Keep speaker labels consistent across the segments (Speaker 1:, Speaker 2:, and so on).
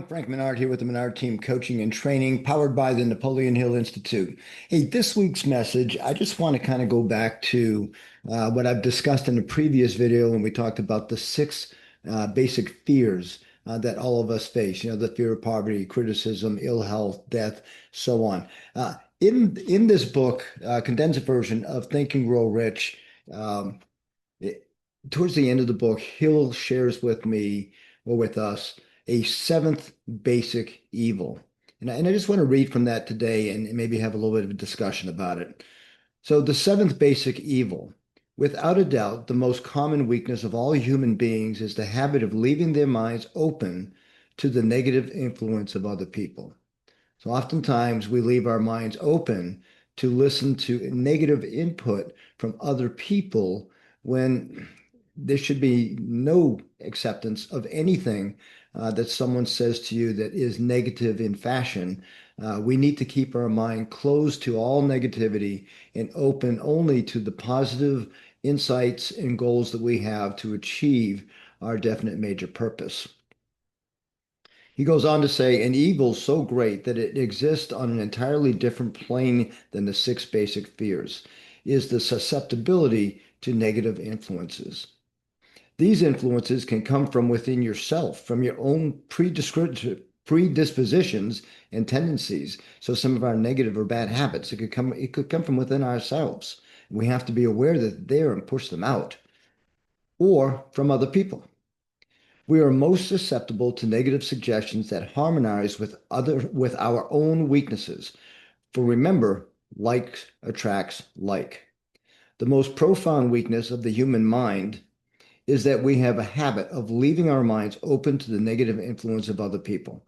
Speaker 1: Frank Menard here with the Menard Team Coaching and Training, powered by the Napoleon Hill Institute. Hey, this week's message, I just want to kind of go back to what I've discussed in a previous video when we talked about the six basic fears that all of us face. You know, the fear of poverty, criticism, ill health, death, so on. In this book, condensed version of Think and Grow Rich, um, it- towards the end of the book, Hill shares with me or with us a seventh basic evil. And I just want to read from that today and maybe have a little bit of a discussion about it. So, the seventh basic evil, without a doubt, the most common weakness of all human beings is the habit of leaving their minds open to the negative influence of other people. So, oftentimes we leave our minds open to listen to negative input from other people when there should be no acceptance of anything that someone says to you that is negative in fashion. We need to keep our mind closed to all negativity and open only to the positive insights and goals that we have to achieve our definite major purpose. He goes on to say, an evil so great that it exists on an entirely different plane than the six basic fears is the susceptibility to negative influences. These influences can come from within yourself, from your own predispositions and tendencies. So some of our negative or bad habits, it could come from within ourselves. We have to be aware that they're there and push them out, or from other people. We are most susceptible to negative suggestions that harmonize with our own weaknesses. For remember, like attracts like. The most profound weakness of the human mind is that we have a habit of leaving our minds open to the negative influence of other people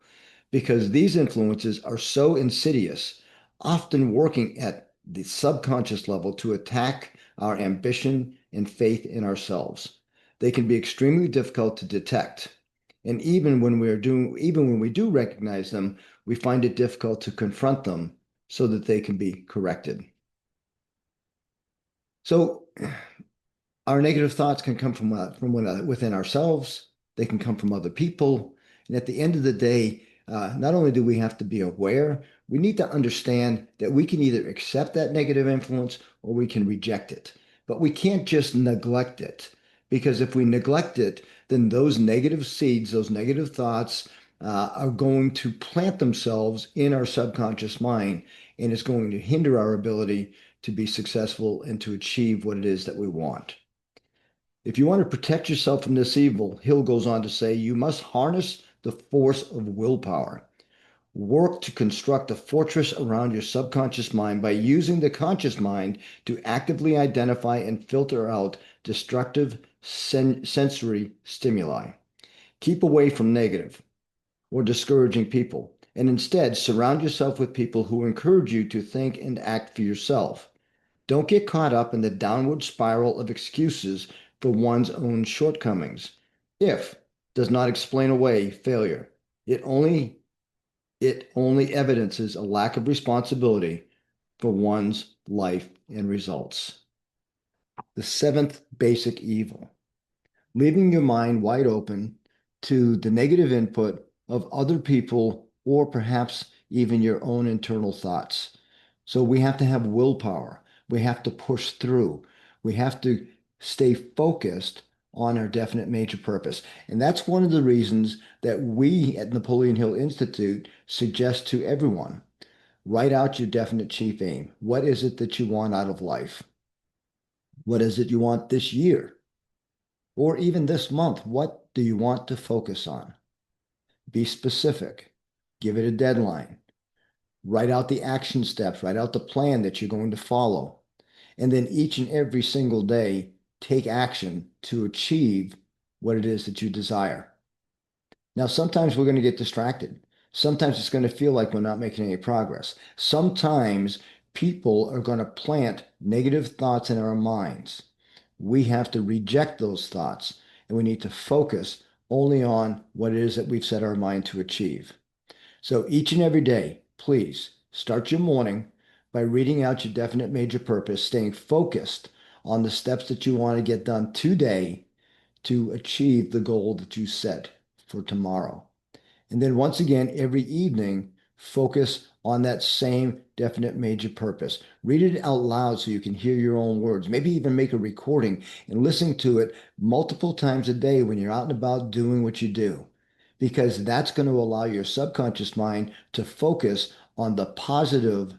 Speaker 1: because these influences are so insidious, often working at the subconscious level to attack our ambition and faith in ourselves. They can be extremely difficult to detect. And even when we do recognize them, we find it difficult to confront them so that they can be corrected. So our negative thoughts can come from within ourselves. They can come from other people. And at the end of the day, not only do we have to be aware, we need to understand that we can either accept that negative influence or we can reject it. But we can't just neglect it, because if we neglect it, then those negative seeds, those negative thoughts, are going to plant themselves in our subconscious mind, and it's going to hinder our ability to be successful and to achieve what it is that we want. If you want to protect yourself from this evil, Hill goes on to say, you must harness the force of willpower. Work to construct a fortress around your subconscious mind by using the conscious mind to actively identify and filter out destructive sensory stimuli. Keep away from negative or discouraging people, and instead surround yourself with people who encourage you to think and act for yourself. Don't get caught up in the downward spiral of excuses for one's own shortcomings. If does not explain away failure. It only evidences a lack of responsibility for one's life and results. The seventh basic evil, leaving your mind wide open to the negative input of other people or perhaps even your own internal thoughts. So we have to have willpower. We have to push through. We have to stay focused on our definite major purpose. And that's one of the reasons that we at Napoleon Hill Institute suggest to everyone, write out your definite chief aim. What is it that you want out of life? What is it you want this year? Or even this month? What do you want to focus on? Be specific. Give it a deadline. Write out the action steps, write out the plan that you're going to follow. And then each and every single day, take action to achieve what it is that you desire. Now, sometimes we're going to get distracted. Sometimes it's going to feel like we're not making any progress. Sometimes people are going to plant negative thoughts in our minds. We have to reject those thoughts and we need to focus only on what it is that we've set our mind to achieve. So each and every day, please start your morning by reading out your definite major purpose, staying focused on the steps that you want to get done today to achieve the goal that you set for tomorrow. And then once again, every evening, focus on that same definite major purpose. Read it out loud so you can hear your own words. Maybe even make a recording and listen to it multiple times a day when you're out and about doing what you do, because that's going to allow your subconscious mind to focus on the positive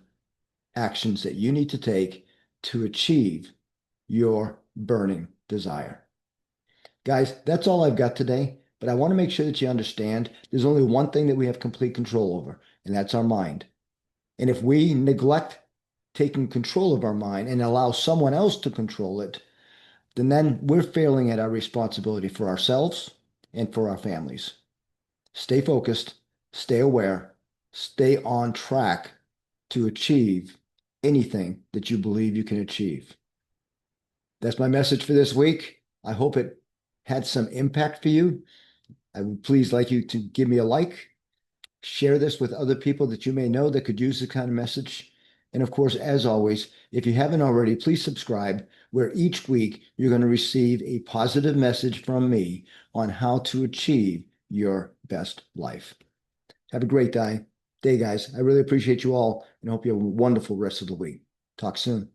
Speaker 1: actions that you need to take to achieve your burning desire. Guys, that's all I've got today, but I want to make sure that you understand there's only one thing that we have complete control over, and that's our mind. And if we neglect taking control of our mind and allow someone else to control it, then we're failing at our responsibility for ourselves and for our families. Stay focused, stay aware, stay on track to achieve anything that you believe you can achieve. That's my message for this week. I hope it had some impact for you. I would please like you to give me a like, share this with other people that you may know that could use this kind of message. And of course, as always, if you haven't already, please subscribe, where each week you're going to receive a positive message from me on how to achieve your best life. Have a great day, guys. I really appreciate you all and hope you have a wonderful rest of the week. Talk soon.